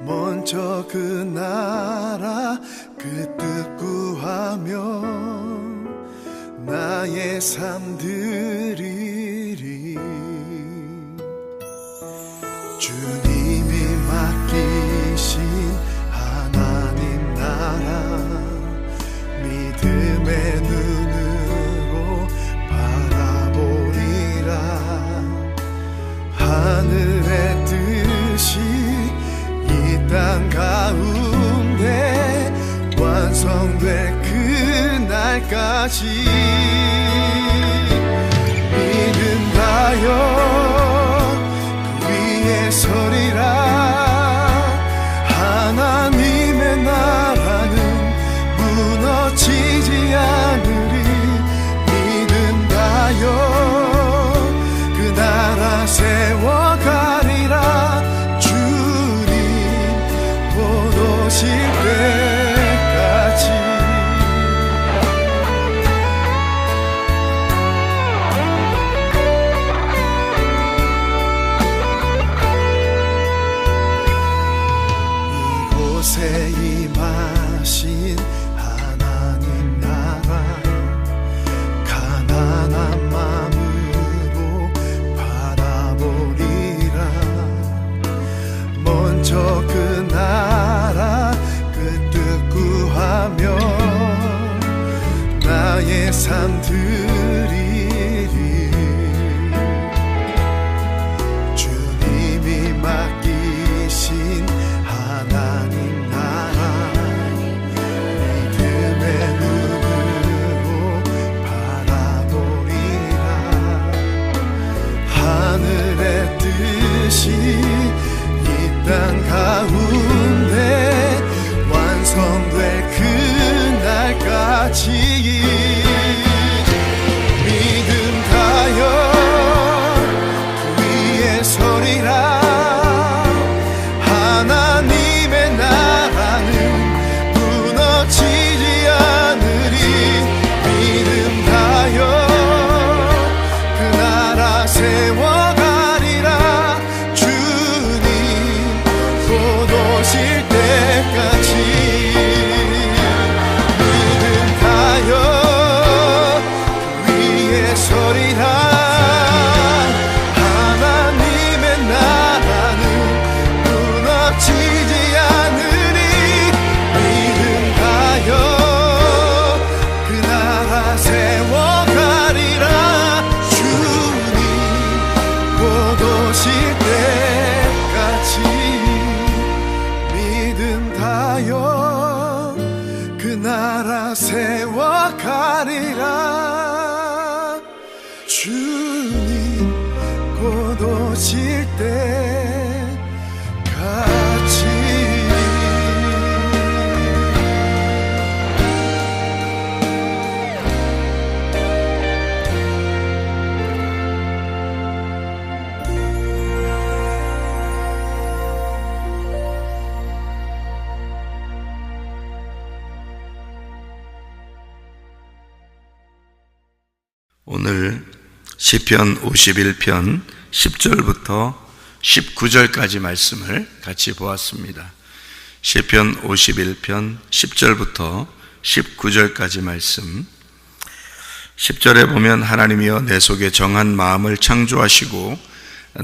먼저 그 나라 그 뜻 구하며 나의 삶 드리리. 주님이 맡기신 하나님 나라 믿음의 눈으로 바라보리라. 하늘의 뜻이 이 땅 가운데 완성될 그날까지 믿음하여 그 위에 서리라. 하나님의 나라는 무너지지 않으리. 믿음하여 그 나라 세워가리라. 주님 곧 오실 때까지. 이곳에 임하신 하나님 나라 가난한 마음으로 바라보리라. 먼저 그 나라 그 뜻 구하며 나의 삶 드리리. 주님이 맡기신 하나님 나라 믿음의 눈으로 바라보리라. 하늘의 뜻이 이 땅 가운데 완성될 그날까지 믿음 다여 그 위에 서리라. 하나님의 나라는 무너지지 않으리. 믿음 다여 그 나라 세워가리라. 주님 곧 오실 때까지 믿음 다여 그 위에 서리라. 하나님의 나라는 무너지지 않으리. 믿음 다여 그 나라 세워가리라. 주님 곧 오실 때까지 믿음 다여 그 나라 세워가리라. 주님 곧 오실 때까지. 오늘 시편 51편 10절부터 19절까지 말씀을 같이 보았습니다. 시편 51편 10절부터 19절까지 말씀. 10절에 보면 하나님이여 내 속에 정한 마음을 창조하시고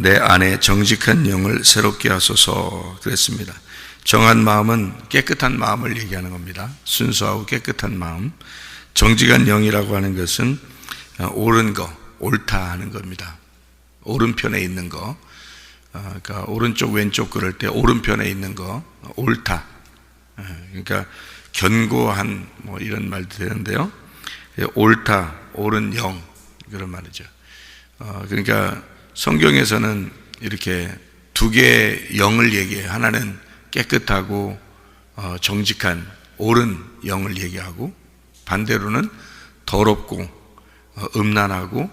내 안에 정직한 영을 새롭게 하소서 그랬습니다. 정한 마음은 깨끗한 마음을 얘기하는 겁니다. 순수하고 깨끗한 마음. 정직한 영이라고 하는 것은 옳은 거, 옳다 하는 겁니다. 오른편에 있는 거, 그러니까 오른쪽 왼쪽 그럴 때 오른편에 있는 거 옳다. 그러니까 견고한 뭐 이런 말도 되는데요. 옳다, 옳은 영 그런 말이죠. 그러니까 성경에서는 이렇게 두 개의 영을 얘기해요. 하나는 깨끗하고 정직한 옳은 영을 얘기하고, 반대로는 더럽고 음란하고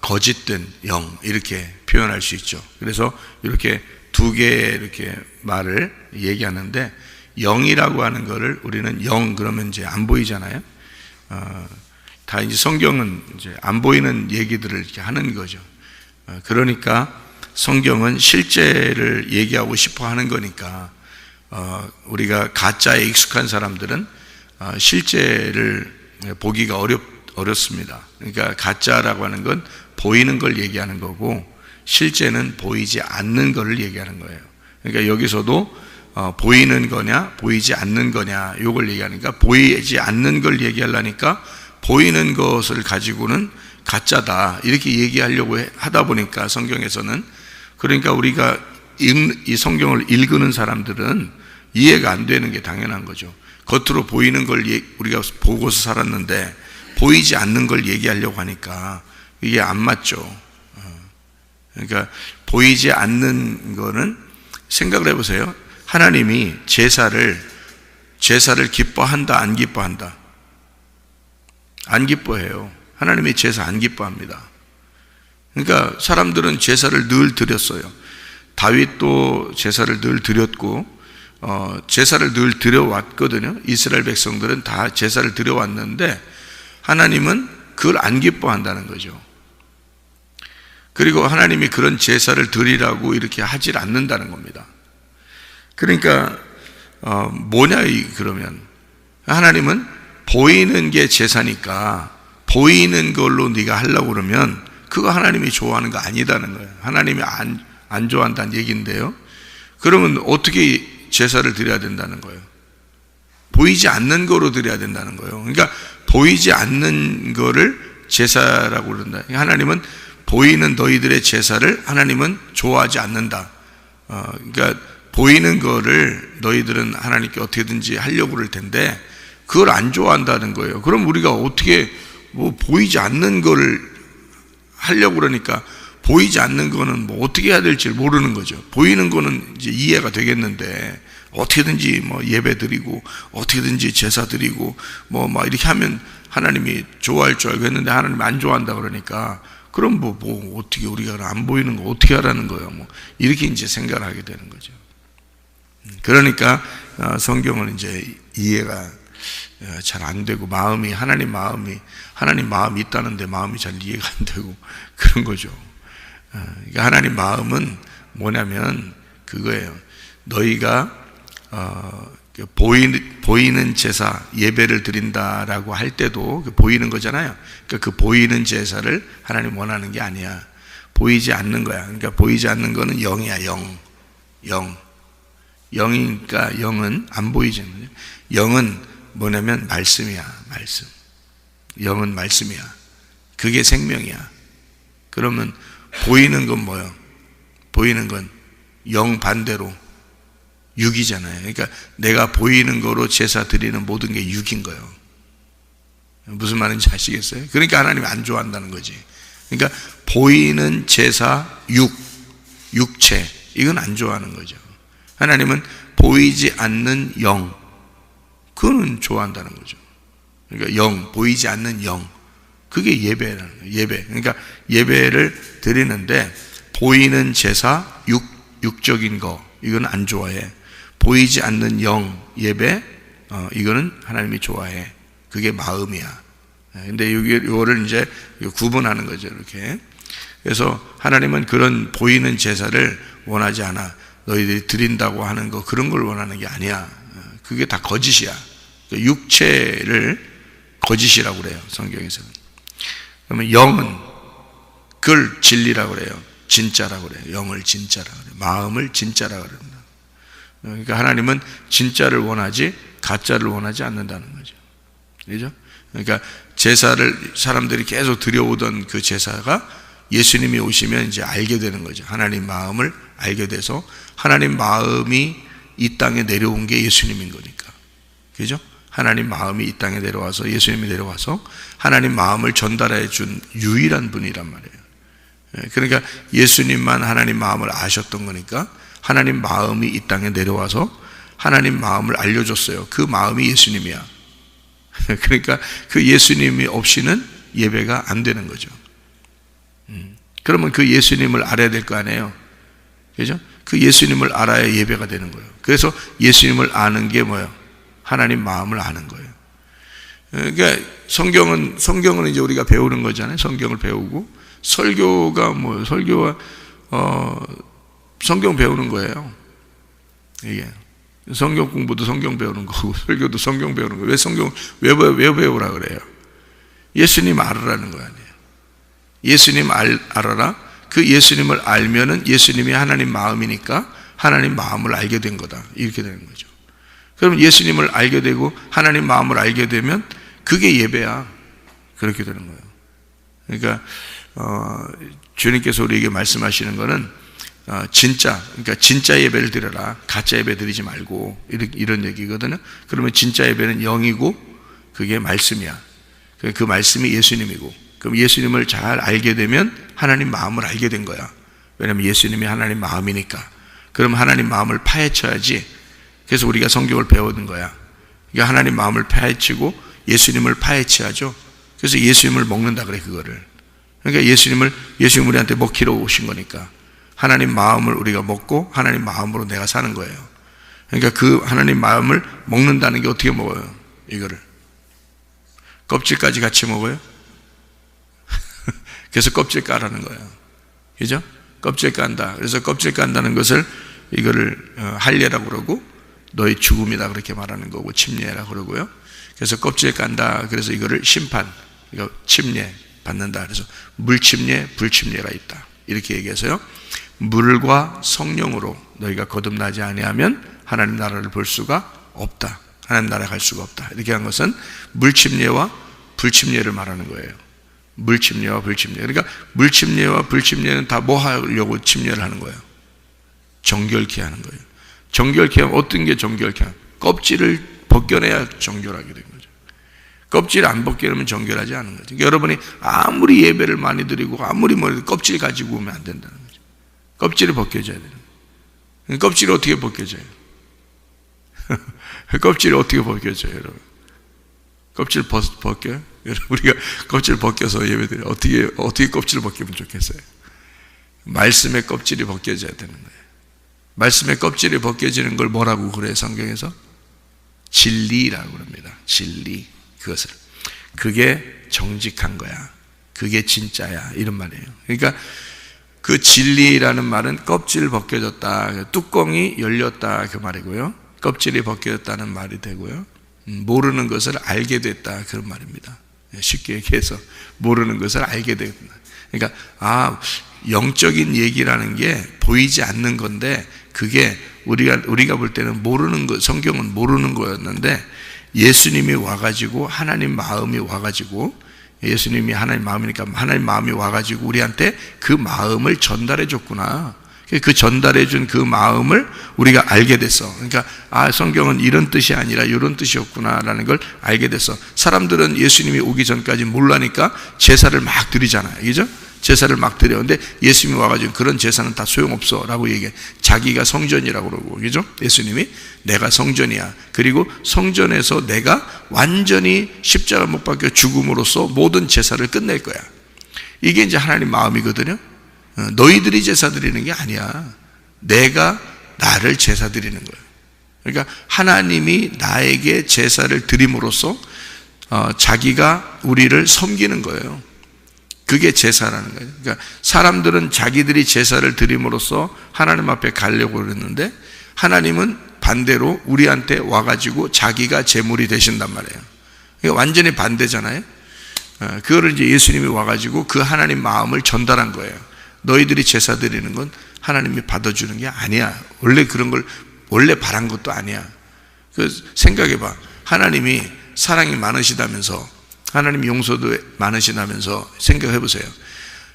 거짓된 영, 이렇게 표현할 수 있죠. 그래서 이렇게 두 개의 이렇게 말을 얘기하는데, 영이라고 하는 거를 우리는 영 그러면 이제 안 보이잖아요. 다 이제 성경은 이제 안 보이는 얘기들을 이렇게 하는 거죠. 그러니까 성경은 실제를 얘기하고 싶어 하는 거니까 우리가 가짜에 익숙한 사람들은 실제를 보기가 어렵습니다. 그러니까 가짜라고 하는 건 보이는 걸 얘기하는 거고 실제는 보이지 않는 것을 얘기하는 거예요. 그러니까 여기서도 보이는 거냐 보이지 않는 거냐 이걸 얘기하니까 보이지 않는 걸 얘기하려니까 보이는 것을 가지고는 가짜다 이렇게 얘기하려고 하다 보니까 성경에서는, 그러니까 우리가 이 성경을 읽는 사람들은 이해가 안 되는 게 당연한 거죠. 겉으로 보이는 걸 우리가 보고서 살았는데 보이지 않는 걸 얘기하려고 하니까 이게 안 맞죠. 그러니까 보이지 않는 거는 생각을 해보세요. 하나님이 제사를 기뻐한다 안 기뻐한다? 안 기뻐해요. 하나님이 제사 안 기뻐합니다. 그러니까 사람들은 제사를 늘 드렸어요. 다윗도 제사를 늘 드렸고 제사를 늘 드려왔거든요. 이스라엘 백성들은 다 제사를 드려왔는데 하나님은 그걸 안 기뻐한다는 거죠. 그리고 하나님이 그런 제사를 드리라고 이렇게 하질 않는다는 겁니다. 그러니까 뭐냐 그러면 하나님은 보이는 게 제사니까 보이는 걸로 네가 하려고 그러면 그거 하나님이 좋아하는 거 아니다는 거예요. 하나님이 안 좋아한다는 얘기인데요. 그러면 어떻게 제사를 드려야 된다는 거예요? 보이지 않는 거로 드려야 된다는 거예요. 그러니까 보이지 않는 거를 제사라고 그런다. 하나님은 보이는 너희들의 제사를 하나님은 좋아하지 않는다. 그러니까 보이는 거를 너희들은 하나님께 어떻게든지 하려고 그럴 텐데 그걸 안 좋아한다는 거예요. 그럼 우리가 어떻게 보이지 않는 거를 하려고 그러니까 보이지 않는 거는 어떻게 해야 될지 모르는 거죠. 보이는 거는 이제 이해가 되겠는데 어떻게든지 예배 드리고 어떻게든지 제사 드리고 막 이렇게 하면 하나님이 좋아할 줄 알고 했는데 하나님이 안 좋아한다 그러니까 그럼 어떻게 우리가 안 보이는 거 어떻게 하라는 거예요? 이렇게 이제 생각을 하게 되는 거죠. 그러니까 성경은 이제 이해가 잘 안 되고 하나님 마음이 있다는데 마음이 잘 이해가 안 되고 그런 거죠. 그러니까 하나님 마음은 뭐냐면 그거예요. 너희가 보이는 제사 예배를 드린다라고 할 때도 보이는 거잖아요. 그러니까 그 보이는 제사를 하나님 원하는 게 아니야. 보이지 않는 거야. 그러니까 보이지 않는 거는 영이야. 영이니까 영은 안 보이잖아요. 영은 뭐냐면 말씀이야. 말씀. 영은 말씀이야. 그게 생명이야. 그러면 보이는 건 뭐예요? 보이는 건 영 반대로 육이잖아요. 그러니까 내가 보이는 거로 제사 드리는 모든 게 육인 거예요. 무슨 말인지 아시겠어요? 그러니까 하나님이 안 좋아한다는 거지. 그러니까 보이는 제사 육체 이건 안 좋아하는 거죠. 하나님은 보이지 않는 영 그거는 좋아한다는 거죠. 그러니까 보이지 않는 영 그게 예배라는 거예요. 예배. 그러니까 예배를 드리는데 보이는 제사 육적인 거 이건 안 좋아해. 보이지 않는 영 예배 이거는 하나님이 좋아해. 그게 마음이야. 근데 요거를 이제 구분하는 거죠. 이렇게. 그래서 하나님은 그런 보이는 제사를 원하지 않아. 너희들이 드린다고 하는 거 그런 걸 원하는 게 아니야. 그게 다 거짓이야. 육체를 거짓이라고 그래요. 성경에서는. 그러면 영은 그걸 진리라고 그래요. 진짜라고 그래요. 영을 진짜라고 그래요. 마음을 진짜라고 그럽니다. 그러니까 하나님은 진짜를 원하지 가짜를 원하지 않는다는 거죠. 그죠? 그러니까 제사를 사람들이 계속 드려오던 그 제사가 예수님이 오시면 이제 알게 되는 거죠. 하나님 마음을 알게 돼서 하나님 마음이 이 땅에 내려온 게 예수님인 거니까. 그죠? 하나님 마음이 이 땅에 내려와서 예수님이 내려와서 하나님 마음을 전달해 준 유일한 분이란 말이에요. 그러니까 예수님만 하나님 마음을 아셨던 거니까 하나님 마음이 이 땅에 내려와서 하나님 마음을 알려줬어요. 그 마음이 예수님이야. 그러니까 그 예수님이 없이는 예배가 안 되는 거죠. 그러면 그 예수님을 알아야 될 거 아니에요. 그죠? 그 예수님을 알아야 예배가 되는 거예요. 그래서 예수님을 아는 게 뭐예요? 하나님 마음을 아는 거예요. 그러니까 성경은 이제 우리가 배우는 거잖아요. 성경을 배우고 설교가 설교와 성경 배우는 거예요. 이게 성경 공부도 성경 배우는 거고 설교도 성경 배우는 거고 왜 배우라 그래요? 예수님 알으라는 거 아니에요. 예수님 알아라. 그 예수님을 알면은 예수님이 하나님 마음이니까 하나님 마음을 알게 된 거다. 이렇게 되는 거죠. 그럼 예수님을 알게 되고 하나님 마음을 알게 되면 그게 예배야. 그렇게 되는 거예요. 그러니까 주님께서 우리에게 말씀하시는 거는 그러니까 진짜 예배를 드려라. 가짜 예배 드리지 말고 이런 얘기거든요. 그러면 진짜 예배는 영이고 그게 말씀이야. 그 말씀이 예수님이고, 그럼 예수님을 잘 알게 되면 하나님 마음을 알게 된 거야. 왜냐하면 예수님이 하나님 마음이니까. 그럼 하나님 마음을 파헤쳐야지. 그래서 우리가 성경을 배우는 거야. 그러니까 하나님 마음을 파헤치고 예수님을 파헤쳐야죠. 그래서 예수님을 먹는다 그래, 그거를. 그러니까 예수님 우리한테 먹히러 오신 거니까 하나님 마음을 우리가 먹고 하나님 마음으로 내가 사는 거예요. 그러니까 그 하나님 마음을 먹는다는 게 어떻게 먹어요? 이거를 껍질까지 같이 먹어요? 그래서 껍질 까라는 거예요. 그죠? 껍질 깐다. 그래서 껍질 깐다는 것을 이거를 할례라고 그러고 너의 죽음이다 그렇게 말하는 거고 침례라고 그러고요. 그래서 껍질 깐다. 그래서 이거를 심판, 이거 침례 받는다. 그래서 물침례, 불침례가 있다. 이렇게 얘기해서요. 물과 성령으로 너희가 거듭나지 아니하면 하나님 나라를 볼 수가 없다. 하나님 나라에 갈 수가 없다. 이렇게 한 것은 물침례와 불침례를 말하는 거예요. 물침례와 불침례. 그러니까 물침례와 불침례는 다 뭐 하려고 침례를 하는 거예요? 정결케 하는 거예요. 정결케 하면 어떤 게 정결케 하면 껍질을 벗겨내야 정결하게 되는 거죠. 껍질을 안 벗겨내면 정결하지 않은 거죠. 그러니까 여러분이 아무리 예배를 많이 드리고 아무리 뭐래도 껍질 가지고 오면 안 된다는 거죠. kop질을 벗겨줘야 되는 거예요. 껍질이 어떻게 벗겨져요? 껍질이 어떻게 벗겨져요, 여러분? 껍질 벗겨요? 우리가 껍질 벗겨서 예배드려 어떻게 껍질을 벗기면 좋겠어요? 말씀의 껍질이 벗겨져야 되는 거예요. 말씀의 껍질이 벗겨지는 걸 뭐라고 그래요, 성경에서? 진리라고 합니다. 진리. 그것을. 그게 정직한 거야. 그게 진짜야. 이런 말이에요. 그러니까 그 진리라는 말은 껍질 벗겨졌다, 뚜껑이 열렸다 그 말이고요. 껍질이 벗겨졌다는 말이 되고요. 모르는 것을 알게 됐다 그런 말입니다. 쉽게 얘기해서 모르는 것을 알게 됐다. 그러니까 영적인 얘기라는 게 보이지 않는 건데 그게 우리가 볼 때는 모르는 거, 성경은 모르는 거였는데 예수님이 와가지고 하나님 마음이 와가지고 예수님이 하나님 마음이니까 하나님 마음이 와가지고 우리한테 그 마음을 전달해 줬구나. 그 전달해 준 그 마음을 우리가 알게 됐어. 그러니까 성경은 이런 뜻이 아니라 이런 뜻이었구나라는 걸 알게 됐어. 사람들은 예수님이 오기 전까지 몰라니까 제사를 막 드리잖아요. 그죠? 제사를 막 드려. 근데 예수님이 와가지고 그런 제사는 다 소용없어 라고 얘기해. 자기가 성전이라고 그러고, 그죠? 예수님이 내가 성전이야. 그리고 성전에서 내가 완전히 십자가 못 박혀 죽음으로써 모든 제사를 끝낼 거야. 이게 이제 하나님 마음이거든요. 너희들이 제사 드리는 게 아니야. 내가 나를 제사 드리는 거예요. 그러니까 하나님이 나에게 제사를 드림으로써 자기가 우리를 섬기는 거예요. 그게 제사라는 거예요. 그러니까 사람들은 자기들이 제사를 드림으로써 하나님 앞에 가려고 그랬는데 하나님은 반대로 우리한테 와가지고 자기가 제물이 되신단 말이에요. 그러니까 완전히 반대잖아요. 그거를 이제 예수님이 와가지고 그 하나님 마음을 전달한 거예요. 너희들이 제사 드리는 건 하나님이 받아주는 게 아니야. 원래 그런 걸 원래 바란 것도 아니야. 생각해봐. 하나님이 사랑이 많으시다면서, 하나님 용서도 많으시다면서 생각해보세요.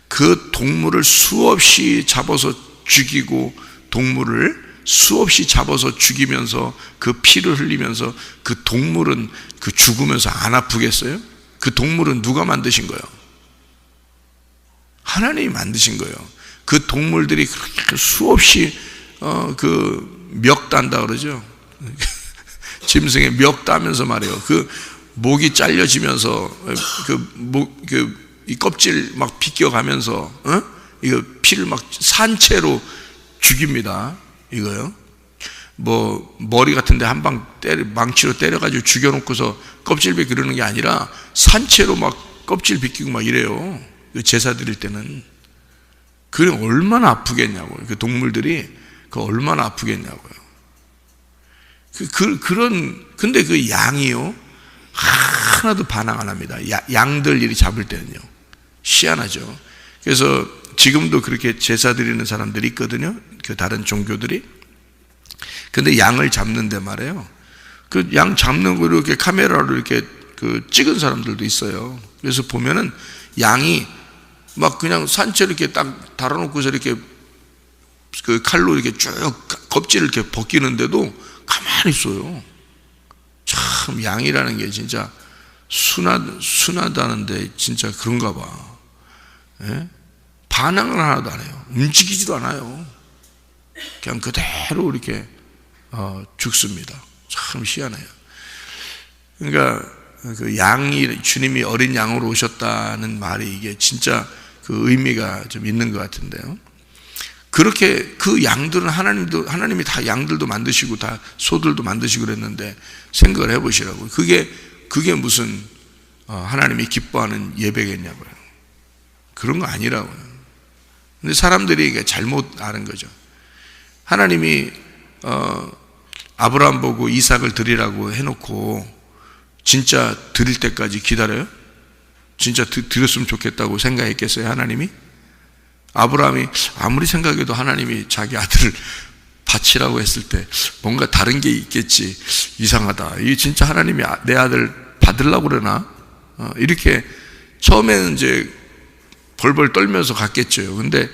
그 동물을 수없이 잡아서 죽이고 동물을 수없이 잡아서 죽이면서 그 피를 흘리면서 그 동물은 그 죽으면서 안 아프겠어요? 그 동물은 누가 만드신 거예요? 하나님이 만드신 거예요. 그 동물들이 그렇게 수없이 그 멱 딴다 그러죠. 짐승에 멱 따면서 말이에요. 그 목이 잘려지면서 이 껍질 막 비껴가면서 이거 피를 막 산채로 죽입니다. 이거요. 뭐 머리 같은데 한 방 망치로 때려가지고 죽여놓고서 껍질 비끼는 게 아니라 산채로 막 껍질 비끼고 막 이래요. 제사 드릴 때는. 그게 얼마나 아프겠냐고요. 그 동물들이 그 얼마나 아프겠냐고요. 근데 그 양이요, 하나도 반항 안 합니다. 양들 일이 잡을 때는요. 희한하죠. 그래서 지금도 그렇게 제사 드리는 사람들이 있거든요. 그 다른 종교들이. 근데 양을 잡는데 말이에요. 그 양 잡는 거 이렇게 카메라로 이렇게 찍은 사람들도 있어요. 그래서 보면은 양이 막 그냥 산채로 이렇게 딱 달아놓고서 이렇게 그 칼로 이렇게 쭉 껍질을 이렇게 벗기는데도 가만히 있어요. 참, 양이라는 게 진짜 순하다는데 진짜 그런가 봐. 예? 반항을 하나도 안 해요. 움직이지도 않아요. 그냥 그대로 이렇게 죽습니다. 참 희한해요. 그러니까 그 양이, 주님이 어린 양으로 오셨다는 말이 이게 진짜 그 의미가 좀 있는 것 같은데요. 그렇게 그 양들은 하나님이 다 양들도 만드시고 다 소들도 만드시고 그랬는데 생각을 해보시라고요. 그게 무슨 하나님이 기뻐하는 예배겠냐고요. 그런 거 아니라고요. 근데 사람들이 이게 잘못 아는 거죠. 하나님이 아브라함 보고 이삭을 드리라고 해놓고 진짜 드릴 때까지 기다려요? 진짜 드렸으면 좋겠다고 생각했겠어요, 하나님이? 아브라함이 아무리 생각해도 하나님이 자기 아들을 바치라고 했을 때 뭔가 다른 게 있겠지. 이상하다. 이게 진짜 하나님이 내 아들 받으려고 그러나? 이렇게 처음에는 이제 벌벌 떨면서 갔겠죠. 근데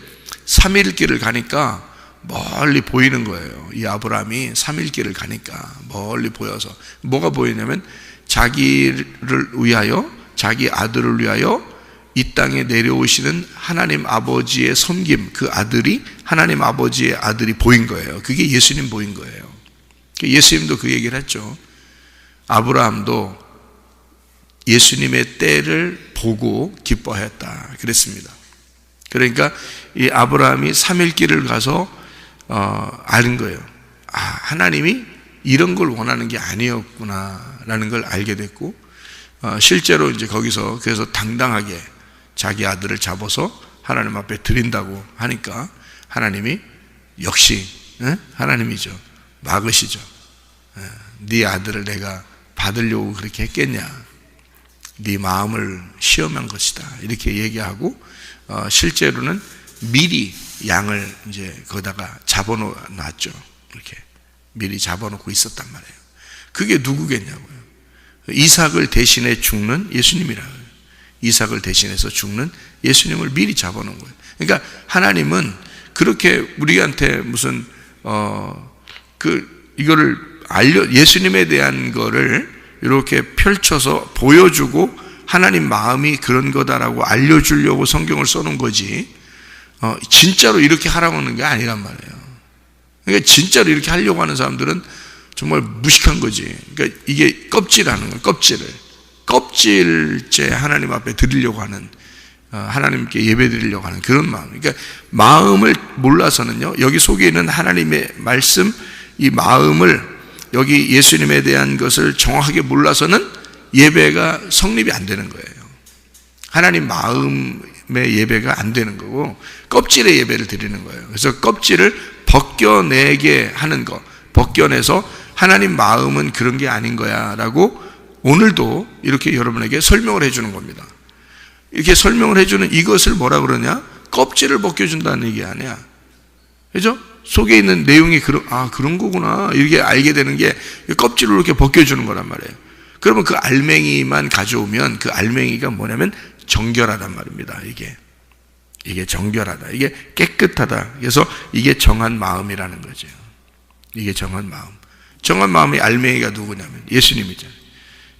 3일 길을 가니까 멀리 보이는 거예요. 이 아브라함이 3일 길을 가니까 멀리 보여서 뭐가 보이냐면 자기를 위하여, 자기 아들을 위하여 이 땅에 내려오시는 하나님 아버지의 섬김, 그 아들이 하나님 아버지의 아들이 보인 거예요. 그게 예수님 보인 거예요. 예수님도 그 얘기를 했죠. 아브라함도 예수님의 때를 보고 기뻐했다 그랬습니다. 그러니까 이 아브라함이 3일 길을 가서 아는 거예요. 하나님이 이런 걸 원하는 게 아니었구나라는 걸 알게 됐고, 실제로 이제 거기서 그래서 당당하게 자기 아들을 잡아서 하나님 앞에 드린다고 하니까 하나님이 역시 하나님이죠. 막으시죠. 네 아들을 내가 받으려고 그렇게 했겠냐? 네 마음을 시험한 것이다. 이렇게 얘기하고 실제로는 미리 양을 이제 거기다가 잡아놨죠. 이렇게 미리 잡아놓고 있었단 말이에요. 그게 누구겠냐고요? 이삭을 대신해 죽는 예수님이라고요. 이삭을 대신해서 죽는 예수님을 미리 잡아놓은 거예요. 그러니까 하나님은 그렇게 우리한테 무슨 이거를 예수님에 대한 거를 이렇게 펼쳐서 보여주고 하나님 마음이 그런 거다라고 알려주려고 성경을 써놓은 거지, 진짜로 이렇게 하라고 하는 게 아니란 말이에요. 그러니까 진짜로 이렇게 하려고 하는 사람들은 정말 무식한 거지. 그러니까 이게 껍질하는 거예요. 껍질째 하나님 앞에 드리려고 하는, 하나님께 예배 드리려고 하는 그런 마음. 그러니까 마음을 몰라서는요, 여기 속에 있는 하나님의 말씀, 이 마음을, 여기 예수님에 대한 것을 정확하게 몰라서는 예배가 성립이 안 되는 거예요. 하나님 마음의 예배가 안 되는 거고 껍질의 예배를 드리는 거예요. 그래서 껍질을 벗겨내게 하는 것, 벗겨내서 하나님 마음은 그런 게 아닌 거야 라고 오늘도 이렇게 여러분에게 설명을 해주는 겁니다. 이렇게 설명을 해주는 이것을 뭐라 그러냐? 껍질을 벗겨준다는 얘기 아니야. 그죠? 속에 있는 내용이 그런 거구나 이렇게 알게 되는 게 껍질을 이렇게 벗겨주는 거란 말이에요. 그러면 그 알맹이만 가져오면 그 알맹이가 뭐냐면 정결하단 말입니다. 이게 정결하다, 이게 깨끗하다. 그래서 이게 정한 마음이라는 거죠. 이게 정한 마음. 정한 마음의 알맹이가 누구냐면 예수님이잖아요.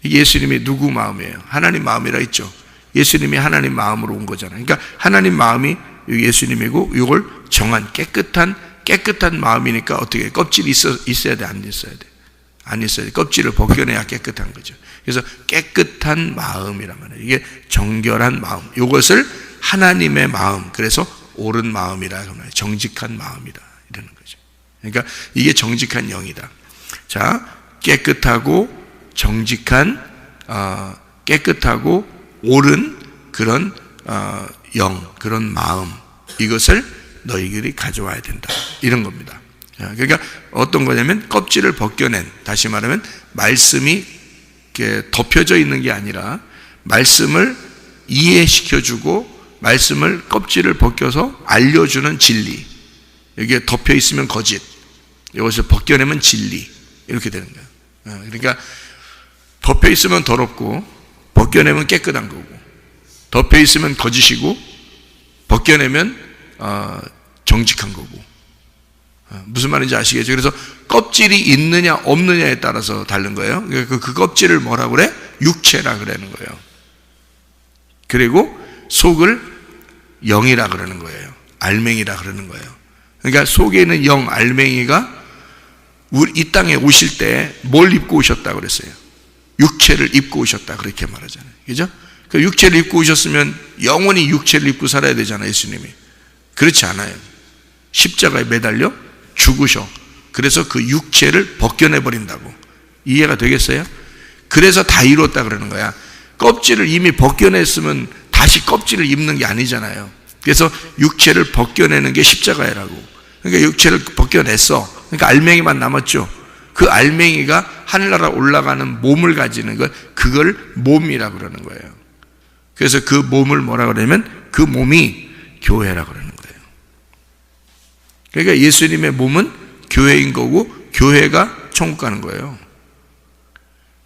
이게 예수님이 누구 마음이에요? 하나님 마음이라 했죠. 예수님이 하나님 마음으로 온 거잖아요. 그러니까 하나님 마음이 예수님이고 이걸 정한 깨끗한 마음이니까 어떻게 껍질이 있어야 돼? 안 있어야 돼? 안 있어야 돼. 껍질을 벗겨내야 깨끗한 거죠. 그래서 깨끗한 마음이란 말이에요. 이게 정결한 마음. 이것을 하나님의 마음, 그래서 옳은 마음이라 하면 정직한 마음이다 이러는 거죠. 그러니까 이게 정직한 영이다. 자, 깨끗하고 정직한, 깨끗하고 옳은 그런 영, 그런 마음, 이것을 너희들이 가져와야 된다 이런 겁니다. 그러니까 어떤 거냐면 껍질을 벗겨낸, 다시 말하면 말씀이 이렇게 덮여져 있는 게 아니라 말씀을 이해시켜주고 말씀을 껍질을 벗겨서 알려주는 진리. 여기에 덮여 있으면 거짓, 이것을 벗겨내면 진리, 이렇게 되는 거예요. 그러니까 덮여 있으면 더럽고 벗겨내면 깨끗한 거고, 덮여 있으면 거짓이고 벗겨내면 정직한 거고. 무슨 말인지 아시겠죠? 그래서 껍질이 있느냐 없느냐에 따라서 다른 거예요. 그 껍질을 뭐라고 그래? 육체라 그러는 거예요. 그리고 속을 영이라 그러는 거예요. 알맹이라 그러는 거예요. 그러니까 속에 있는 영, 알맹이가 이 땅에 오실 때 뭘 입고 오셨다고 그랬어요? 육체를 입고 오셨다, 그렇게 말하잖아요. 그죠? 그 육체를 입고 오셨으면 영원히 육체를 입고 살아야 되잖아요, 예수님이. 그렇지 않아요. 십자가에 매달려 죽으셔. 그래서 그 육체를 벗겨내버린다고. 이해가 되겠어요? 그래서 다 이뤘다 그러는 거야. 껍질을 이미 벗겨냈으면 다시 껍질을 입는 게 아니잖아요. 그래서 육체를 벗겨내는 게 십자가라고. 그러니까 육체를 벗겨냈어. 그러니까 알맹이만 남았죠. 그 알맹이가 하늘나라 올라가는 몸을 가지는 걸, 그걸 몸이라고 그러는 거예요. 그래서 그 몸을 뭐라 그러냐면 그 몸이 교회라고 그러는 거예요. 그러니까 예수님의 몸은 교회인 거고 교회가 천국 가는 거예요.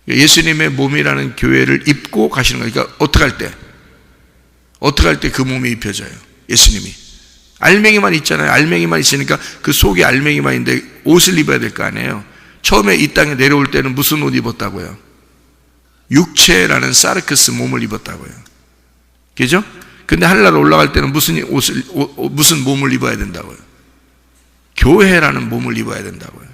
예수님의 몸이라는 교회를 입고 가시는 거예요. 그러니까 어떻게 할 때 그 몸이 입혀져요? 예수님이 알맹이만 있잖아요. 알맹이만 있으니까 그 속에 알맹이만 있는데 옷을 입어야 될 거 아니에요. 처음에 이 땅에 내려올 때는 무슨 옷 입었다고요? 육체라는 사르크스 몸을 입었다고요. 그죠? 근데 하늘나라 올라갈 때는 무슨 몸을 입어야 된다고요? 교회라는 몸을 입어야 된다고요.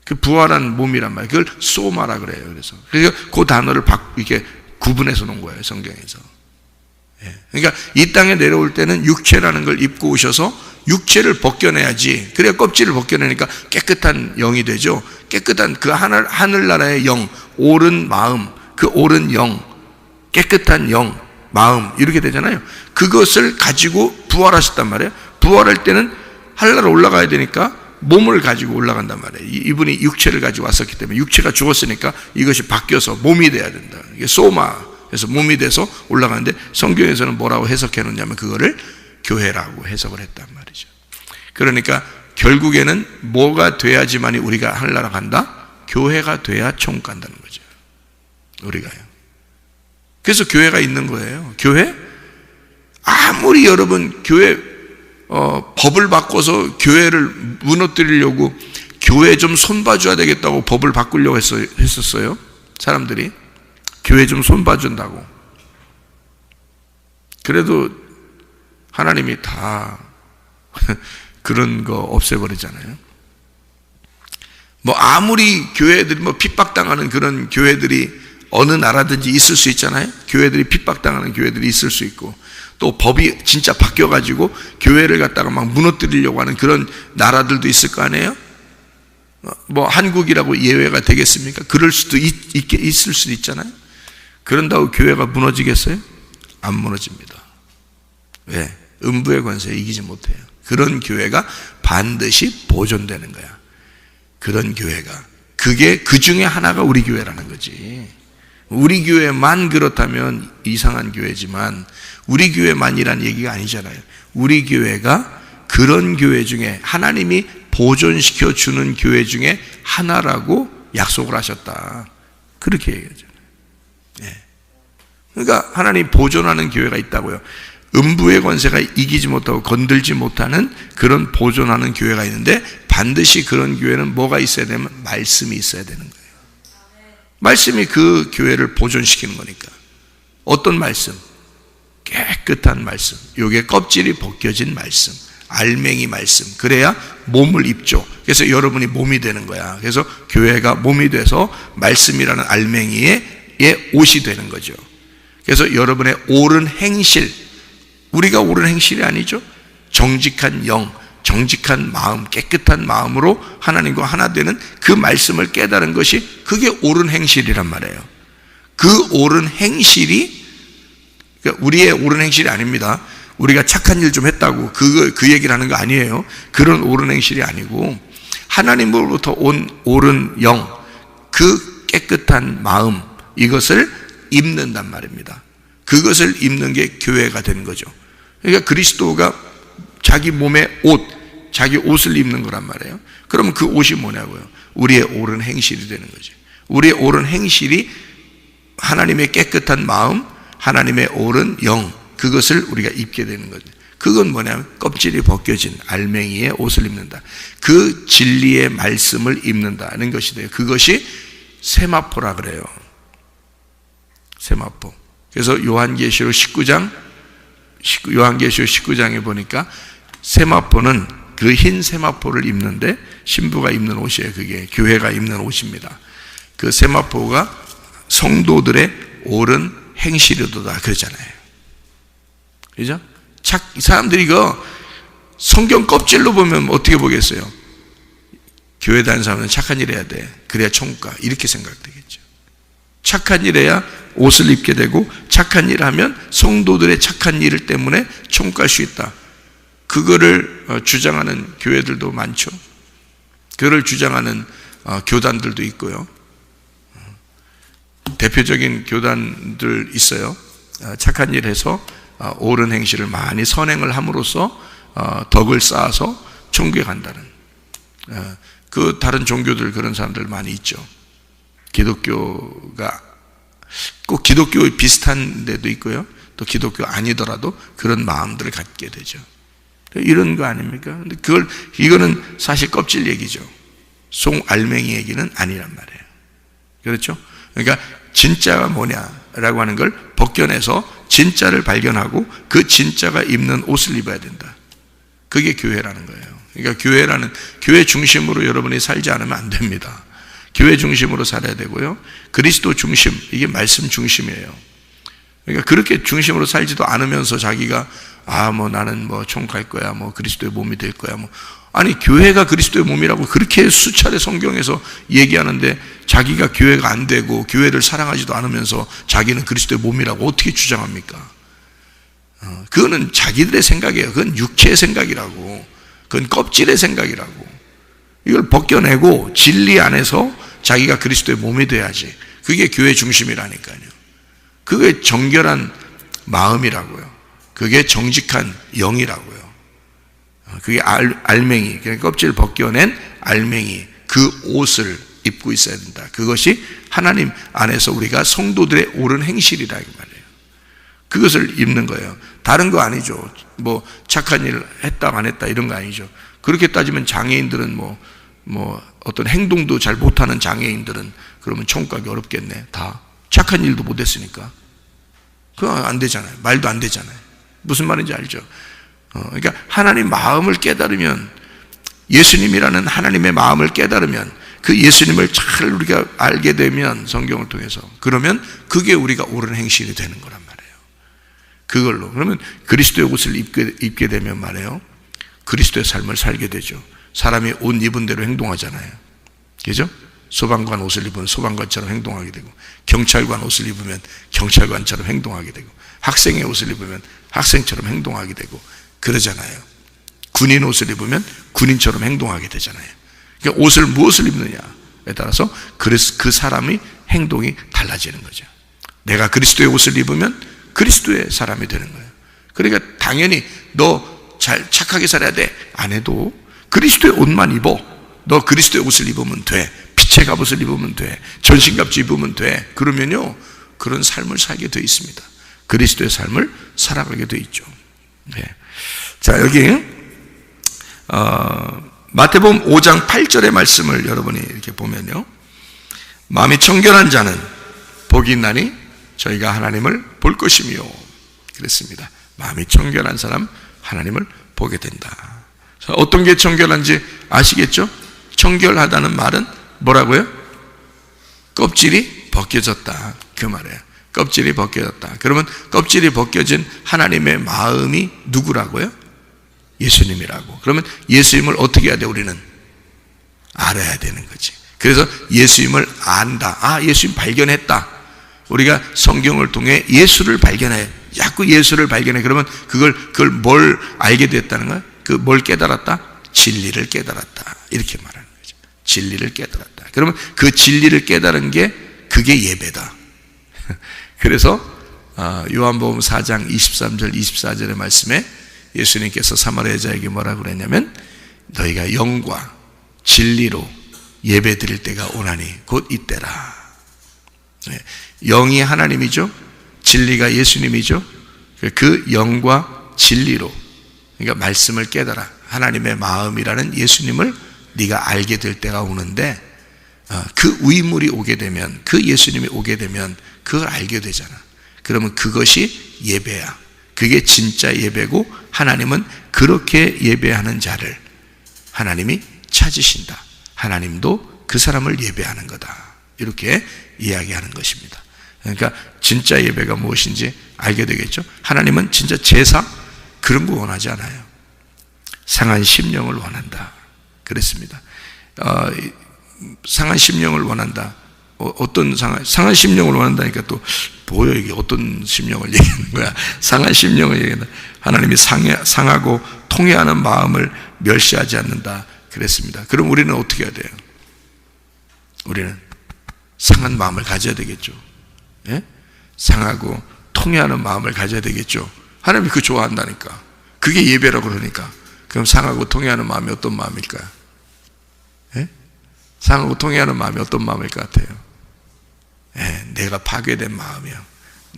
그 부활한 몸이란 말이에요. 그걸 소마라 그래요. 그래서 그 단어를 이렇게 구분해서 놓은 거예요, 성경에서. 그러니까 이 땅에 내려올 때는 육체라는 걸 입고 오셔서 육체를 벗겨내야지. 그래야 껍질을 벗겨내니까 깨끗한 영이 되죠. 깨끗한 그 하늘나라의 영, 옳은 마음, 그 옳은 영, 깨끗한 영, 마음, 이렇게 되잖아요. 그것을 가지고 부활하셨단 말이에요. 부활할 때는 하늘나라 올라가야 되니까 몸을 가지고 올라간단 말이에요. 이분이 육체를 가지고 왔었기 때문에, 육체가 죽었으니까 이것이 바뀌어서 몸이 돼야 된다. 이게 소마, 그래서 몸이 돼서 올라가는데, 성경에서는 뭐라고 해석해 놓냐면 그거를 교회라고 해석을 했단 말이죠. 그러니까 결국에는 뭐가 돼야지만이 우리가 하늘나라 간다? 교회가 돼야 천국 간다는 거죠. 우리가요. 그래서 교회가 있는 거예요. 교회? 아무리 여러분 교회 법을 바꿔서 교회를 무너뜨리려고, 교회 좀 손봐줘야 되겠다고 법을 바꾸려고 했었어요. 사람들이 교회 좀 손봐준다고. 그래도 하나님이 다 그런 거 없애버리잖아요. 뭐 아무리 교회들이 뭐 핍박당하는 그런 교회들이 어느 나라든지 있을 수 있잖아요. 교회들이 핍박당하는 교회들이 있을 수 있고, 또 법이 진짜 바뀌어가지고 교회를 갖다가 막 무너뜨리려고 하는 그런 나라들도 있을 거 아니에요. 뭐 한국이라고 예외가 되겠습니까? 그럴 수도 있을 수도 있잖아요. 그런다고 교회가 무너지겠어요? 안 무너집니다. 왜? 음부의 권세에 이기지 못해요. 그런 교회가 반드시 보존되는 거야. 그런 교회가, 그게 그 중에 하나가 우리 교회라는 거지. 우리 교회만 그렇다면 이상한 교회지만, 우리 교회만이란 얘기가 아니잖아요. 우리 교회가 그런 교회 중에, 하나님이 보존시켜 주는 교회 중에 하나라고 약속을 하셨다, 그렇게 얘기하잖아요. 그러니까 하나님 보존하는 교회가 있다고요. 음부의 권세가 이기지 못하고 건들지 못하는 그런 보존하는 교회가 있는데, 반드시 그런 교회는 뭐가 있어야 되면 말씀이 있어야 되는 거예요. 말씀이 그 교회를 보존시키는 거니까. 어떤 말씀? 깨끗한 말씀. 요게 껍질이 벗겨진 말씀, 알맹이 말씀. 그래야 몸을 입죠. 그래서 여러분이 몸이 되는 거야. 그래서 교회가 몸이 돼서 말씀이라는 알맹이의 옷이 되는 거죠. 그래서 여러분의 옳은 행실, 우리가 옳은 행실이 아니죠. 정직한 영, 정직한 마음, 깨끗한 마음으로 하나님과 하나 되는 그 말씀을 깨달은 것이, 그게 옳은 행실이란 말이에요. 그 옳은 행실이, 그러니까 우리의 옳은 행실이 아닙니다. 우리가 착한 일 좀 했다고 그 얘기를 하는 거 아니에요. 그런 옳은 행실이 아니고 하나님으로부터 온 옳은 영, 그 깨끗한 마음, 이것을 입는단 말입니다. 그것을 입는 게 교회가 되는 거죠. 그러니까 그리스도가 자기 몸에 자기 옷을 입는 거란 말이에요. 그러면 그 옷이 뭐냐고요? 우리의 옳은 행실이 되는 거죠. 우리의 옳은 행실이 하나님의 깨끗한 마음, 하나님의 옳은 영, 그것을 우리가 입게 되는 거죠. 그건 뭐냐면 껍질이 벗겨진 알맹이의 옷을 입는다. 그 진리의 말씀을 입는다는 것이 돼요. 그것이 세마포라 그래요. 세마포. 그래서 요한계시록 19장에 보니까 세마포는 그 흰 세마포를 입는데 신부가 입는 옷이에요. 그게 교회가 입는 옷입니다. 그 세마포가 성도들의 옳은 행실이도다 그러잖아요. 그죠? 사람들이 성경 껍질로 보면 어떻게 보겠어요? 교회 다니는 사람은 착한 일 해야 돼. 그래야 천국 가. 이렇게 생각되겠죠. 착한 일 해야 옷을 입게 되고 착한 일을 하면 성도들의 착한 일 때문에 천국 갈 수 있다. 그거를 주장하는 교회들도 많죠. 그걸 주장하는 교단들도 있고요. 대표적인 교단들 있어요. 착한 일 해서 옳은 행실을 많이 선행을 함으로써 덕을 쌓아서 천국에 간다는, 그 다른 종교들 그런 사람들 많이 있죠. 기독교가 꼭 기독교 비슷한 데도 있고요. 또 기독교 아니더라도 그런 마음들을 갖게 되죠. 이런 거 아닙니까? 근데 이거는 사실 껍질 얘기죠. 송 알맹이 얘기는 아니란 말이에요. 그렇죠? 그러니까 진짜가 뭐냐라고 하는 걸 벗겨내서 진짜를 발견하고 그 진짜가 입는 옷을 입어야 된다. 그게 교회라는 거예요. 그러니까 교회 중심으로 여러분이 살지 않으면 안 됩니다. 교회 중심으로 살아야 되고요. 그리스도 중심, 이게 말씀 중심이에요. 그러니까 그렇게 중심으로 살지도 않으면서 자기가 나는 총 갈 거야, 그리스도의 몸이 될 거야, 아니 교회가 그리스도의 몸이라고 그렇게 수차례 성경에서 얘기하는데 자기가 교회가 안 되고 교회를 사랑하지도 않으면서 자기는 그리스도의 몸이라고 어떻게 주장합니까? 그거는 자기들의 생각이에요. 그건 육체의 생각이라고, 그건 껍질의 생각이라고. 이걸 벗겨내고 진리 안에서 자기가 그리스도의 몸이 돼야지. 그게 교회 중심이라니까요. 그게 정결한 마음이라고요. 그게 정직한 영이라고요. 그게 알맹이, 그러니까 껍질 벗겨낸 알맹이, 그 옷을 입고 있어야 된다. 그것이 하나님 안에서 우리가 성도들의 옳은 행실이라 이 말이에요. 그것을 입는 거예요. 다른 거 아니죠. 착한 일을 했다 안 했다 이런 거 아니죠. 그렇게 따지면 장애인들은 어떤 행동도 잘 못하는 장애인들은 그러면 천국 가기 어렵겠네. 다 착한 일도 못했으니까 그거 안 되잖아요. 말도 안 되잖아요. 무슨 말인지 알죠? 그러니까 하나님 마음을 깨달으면, 예수님이라는 하나님의 마음을 깨달으면, 그 예수님을 잘 우리가 알게 되면, 성경을 통해서, 그러면 그게 우리가 옳은 행실이 되는 거란 말이에요. 그걸로. 그러면 그리스도의 옷을 입게 되면 말이에요, 그리스도의 삶을 살게 되죠. 사람이 옷 입은 대로 행동하잖아요. 그죠? 소방관 옷을 입으면 소방관처럼 행동하게 되고, 경찰관 옷을 입으면 경찰관처럼 행동하게 되고, 학생의 옷을 입으면 학생처럼 행동하게 되고 그러잖아요. 군인 옷을 입으면 군인처럼 행동하게 되잖아요. 그러니까 옷을 무엇을 입느냐에 따라서 그 사람의 행동이 달라지는 거죠. 내가 그리스도의 옷을 입으면 그리스도의 사람이 되는 거예요. 그러니까 당연히 너 잘 착하게 살아야 돼 안 해도 그리스도의 옷만 입어. 너 그리스도의 옷을 입으면 돼. 빛의 갑옷을 입으면 돼. 전신갑주 입으면 돼. 그러면요, 그런 삶을 살게 되어 있습니다. 그리스도의 삶을 살아가게 되어 있죠. 네. 자, 여기 마태복음 5장 8절의 말씀을 여러분이 이렇게 보면요, 마음이 청결한 자는 복이 있나니 저희가 하나님을 볼 것이며 그랬습니다. 마음이 청결한 사람 하나님을 보게 된다. 어떤 게 청결한지 아시겠죠? 청결하다는 말은 뭐라고요? 껍질이 벗겨졌다, 그 말이에요. 껍질이 벗겨졌다. 그러면 껍질이 벗겨진 하나님의 마음이 누구라고요? 예수님이라고. 그러면 예수님을 어떻게 해야 돼? 우리는 알아야 되는 거지. 그래서 예수님을 안다. 예수님 발견했다. 우리가 성경을 통해 예수를 발견해. 자꾸 예수를 발견해. 그러면 그걸 뭘 알게 됐다는 거야? 뭘 깨달았다? 진리를 깨달았다. 이렇게 말하는 거죠. 진리를 깨달았다. 그러면 그 진리를 깨달은 그게 예배다. 그래서 요한복음 4장 23절 24절의 말씀에 예수님께서 사마리아 여자에게 뭐라고 그랬냐면 너희가 영과 진리로 예배 드릴 때가 오나니 곧 이때라. 영이 하나님이죠. 진리가 예수님이죠. 그 영과 진리로, 그러니까 말씀을 깨달아 하나님의 마음이라는 예수님을 네가 알게 될 때가 오는데, 그 위물이 오게 되면, 그 예수님이 오게 되면 그걸 알게 되잖아. 그러면 그것이 예배야. 그게 진짜 예배고, 하나님은 그렇게 예배하는 자를 하나님이 찾으신다. 하나님도 그 사람을 예배하는 거다. 이렇게 이야기하는 것입니다. 그러니까 진짜 예배가 무엇인지 알게 되겠죠. 하나님은 진짜 제사 그런 거 원하지 않아요. 상한 심령을 원한다. 그랬습니다. 상한 심령을 원한다. 어떤 상한 심령을 원한다니까 또 보여. 이게 어떤 심령을 얘기하는 거야. 상한 심령을 얘기한다. 하나님이 상하고 통회하는 마음을 멸시하지 않는다. 그랬습니다. 그럼 우리는 어떻게 해야 돼요? 우리는 상한 마음을 가져야 되겠죠. 예? 상하고 통회하는 마음을 가져야 되겠죠. 하나님이 그거 좋아한다니까. 그게 예배라고 그러니까. 그럼 상하고 통회하는 마음이 어떤 마음일까요? 예? 상하고 통회하는 마음이 어떤 마음일 것 같아요? 예, 내가 파괴된 마음이요.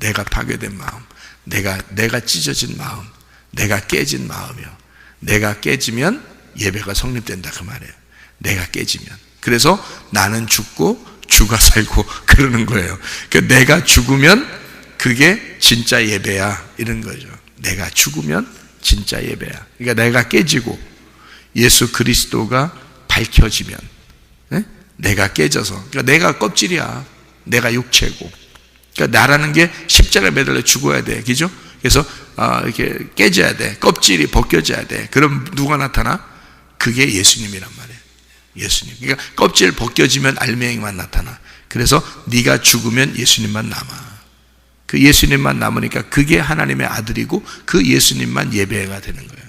내가 파괴된 마음. 내가 찢어진 마음. 내가 깨진 마음이요. 내가 깨지면 예배가 성립된다 그 말이에요. 내가 깨지면. 그래서 나는 죽고 주가 살고 그러는 거예요. 그러니까 내가 죽으면 그게 진짜 예배야. 이런 거죠. 내가 죽으면 진짜 예배야. 그러니까 내가 깨지고 예수 그리스도가 밝혀지면, 네? 내가 깨져서, 그러니까 내가 껍질이야. 내가 육체고. 그러니까 나라는 게 십자가에 매달려 죽어야 돼. 그죠? 그래서 이렇게 깨져야 돼. 껍질이 벗겨져야 돼. 그럼 누가 나타나? 그게 예수님이란 말이에요. 예수님. 그러니까 껍질 벗겨지면 알맹이만 나타나. 그래서 네가 죽으면 예수님만 남아. 그 예수님만 남으니까 그게 하나님의 아들이고 그 예수님만 예배가 되는 거예요.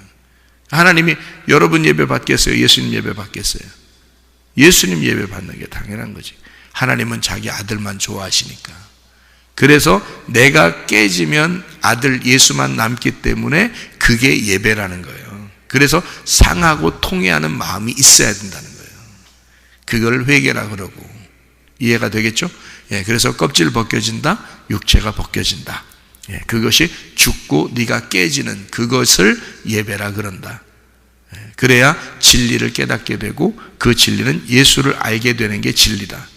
하나님이 여러분 예배 받겠어요? 예수님 예배 받겠어요? 예수님 예배 받는 게 당연한 거지. 하나님은 자기 아들만 좋아하시니까. 그래서 내가 깨지면 아들 예수만 남기 때문에 그게 예배라는 거예요. 그래서 상하고 통회하는 마음이 있어야 된다는 거예요. 그걸 회개라 그러고. 이해가 되겠죠? 예, 그래서 껍질 벗겨진다, 육체가 벗겨진다. 예, 그것이 죽고 네가 깨지는 그것을 예배라 그런다. 예, 그래야 진리를 깨닫게 되고 그 진리는 예수를 알게 되는 게 진리다.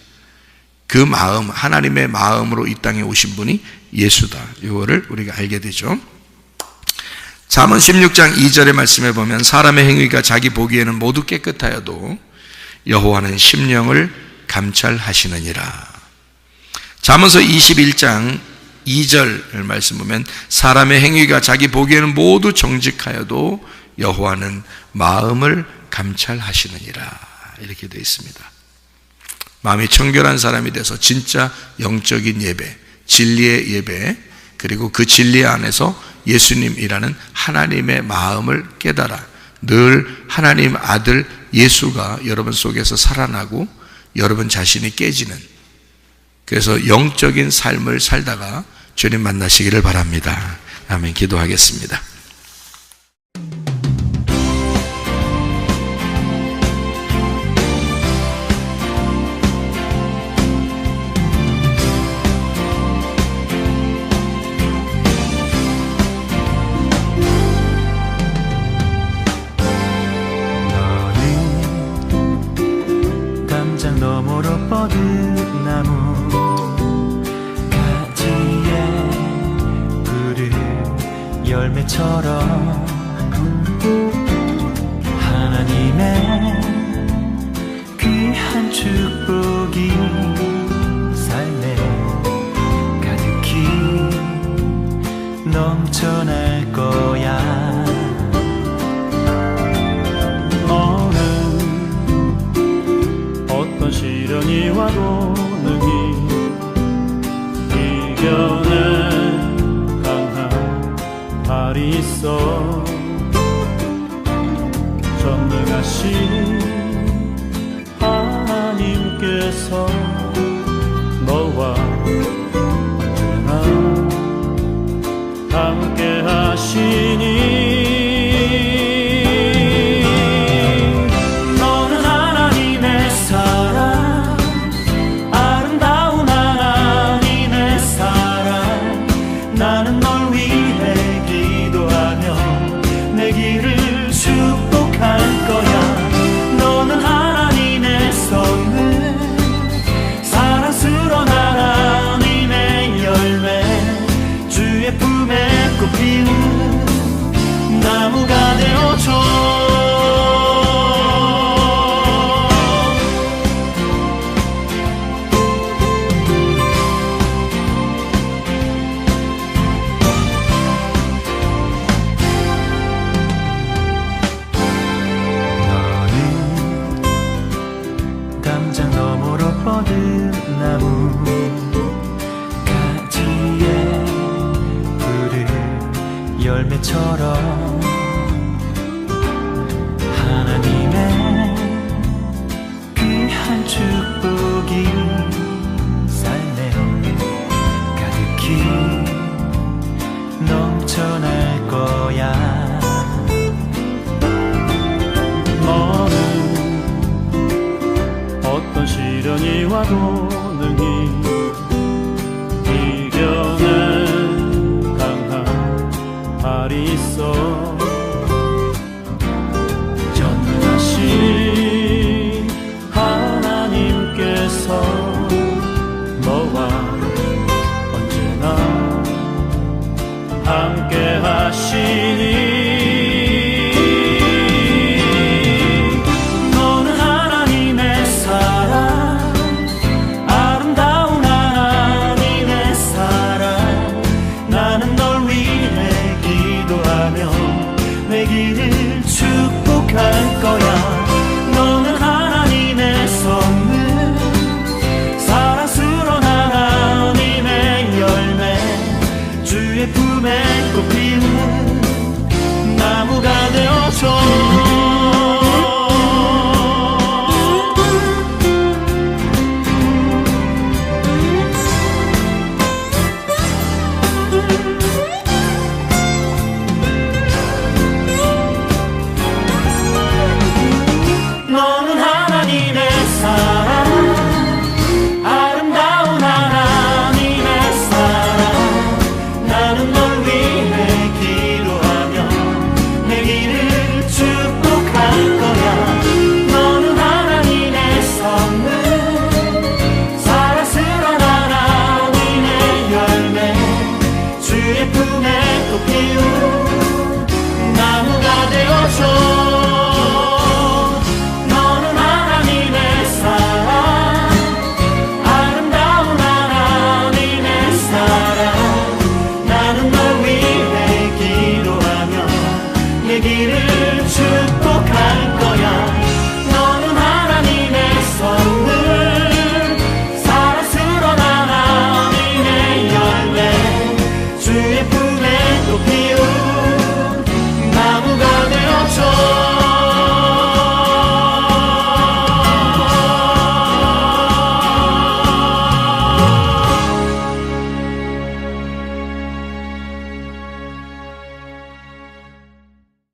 그 마음, 하나님의 마음으로 이 땅에 오신 분이 예수다. 이거를 우리가 알게 되죠. 잠언 16장 2절의 말씀에 보면 사람의 행위가 자기 보기에는 모두 깨끗하여도 여호와는 심령을 감찰하시느니라. 잠언서 21장 2절 말씀 보면 사람의 행위가 자기 보기에는 모두 정직하여도 여호와는 마음을 감찰하시느니라. 이렇게 되어 있습니다. 마음이 청결한 사람이 돼서 진짜 영적인 예배, 진리의 예배, 그리고 그 진리 안에서 예수님이라는 하나님의 마음을 깨달아 늘 하나님 아들 예수가 여러분 속에서 살아나고 여러분 자신이 깨지는, 그래서 영적인 삶을 살다가 주님 만나시기를 바랍니다. 아멘. 기도하겠습니다. 너머로 뻗은 나무 가지에 푸른 열매처럼 하나님의 귀한 축복이 삶에 가득히 넘쳐날 거야. 시련이 와도 능히 이겨내 강한 있어. 전능하신 하나님께서 너와 언제나 함께 하시니 너는 하나님의 사랑, 아름다운 하나님의 사랑. 나는 널 위해 기도하며 내 길을 축복할 거야. 너는 하나님의 선물, 사랑스러운 하나님의 열매, 주의 품에 꽃피는 나무가 되어줘. 담장 너머로 뻗은 나무 가지에 푸른 열매처럼 하나님의 귀한 축복이 삶에 가득히 넘쳐날 거야. 너는 어떤 시련이 와도 능히